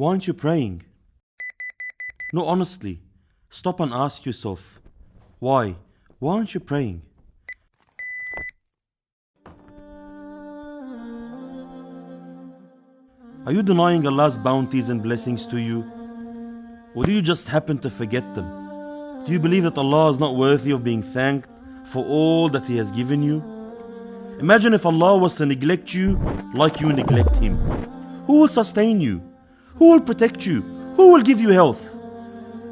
Why aren't you praying? No, honestly, stop and ask yourself, why? Why aren't you praying? Are you denying Allah's bounties and blessings to you? Or do you just happen to forget them? Do you believe that Allah is not worthy of being thanked for all that He has given you? Imagine if Allah was to neglect you like you neglect Him. Who will sustain you? Who will protect you? Who will give you health?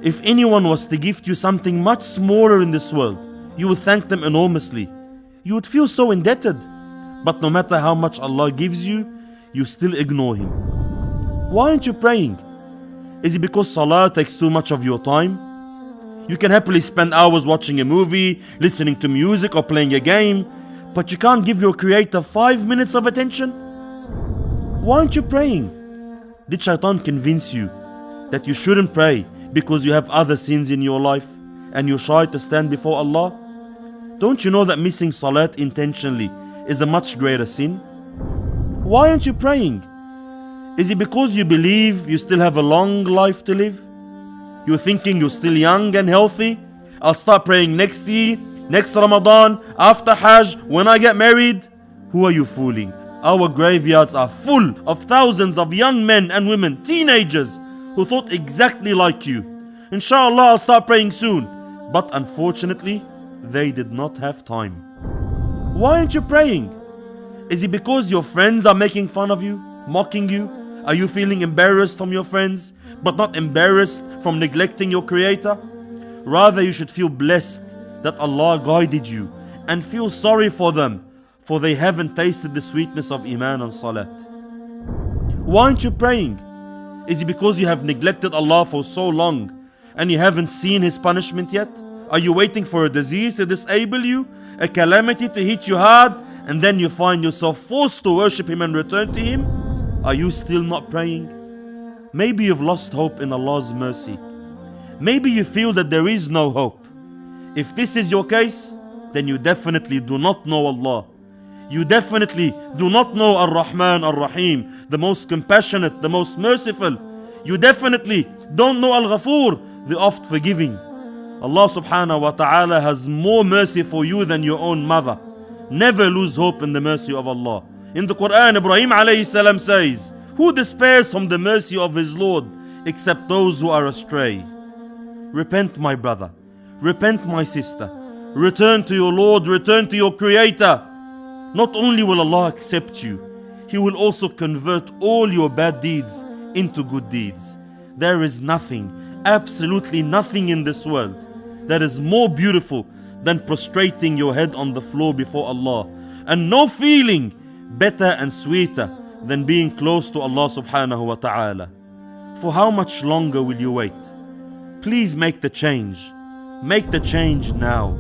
If anyone was to gift you something much smaller in this world, you would thank them enormously. You would feel so indebted. But no matter how much Allah gives you, you still ignore Him. Why aren't you praying? Is it because salah takes too much of your time? You can happily spend hours watching a movie, listening to music or playing a game, but you can't give your Creator 5 minutes of attention? Why aren't you praying? Did Shaitan convince you that you shouldn't pray because you have other sins in your life and you're shy to stand before Allah? Don't you know that missing salat intentionally is a much greater sin? Why aren't you praying? Is it because you believe you still have a long life to live? You're thinking you're still young and healthy? I'll start praying next year, next Ramadan, after Hajj, when I get married? Who are you fooling? Our graveyards are full of thousands of young men and women, teenagers, who thought exactly like you. Inshallah, I'll start praying soon. But unfortunately, they did not have time. Why aren't you praying? Is it because your friends are making fun of you, mocking you? Are you feeling embarrassed from your friends, but not embarrassed from neglecting your Creator? Rather, you should feel blessed that Allah guided you and feel sorry for them, for they haven't tasted the sweetness of Iman and Salat. Why aren't you praying? Is it because you have neglected Allah for so long and you haven't seen His punishment yet? Are you waiting for a disease to disable you, a calamity to hit you hard, and then you find yourself forced to worship Him and return to Him? Are you still not praying? Maybe you've lost hope in Allah's mercy. Maybe you feel that there is no hope. If this is your case, then you definitely do not know Allah. You definitely do not know Ar-Rahman Ar-Rahim, the most compassionate, the most merciful. You definitely don't know Al-Ghafur, the oft forgiving. Allah subhanahu wa ta'ala has more mercy for you than your own mother. Never lose hope in the mercy of Allah. In the Quran, Ibrahim alayhi salam says, "Who despairs from the mercy of his Lord except those who are astray?" Repent, my brother. Repent, my sister. Return to your Lord. Return to your Creator. Not only will Allah accept you, He will also convert all your bad deeds into good deeds. There is nothing, absolutely nothing in this world that is more beautiful than prostrating your head on the floor before Allah, and no feeling better and sweeter than being close to Allah subhanahu wa ta'ala. For how much longer will you wait? Please make the change. Make the change now.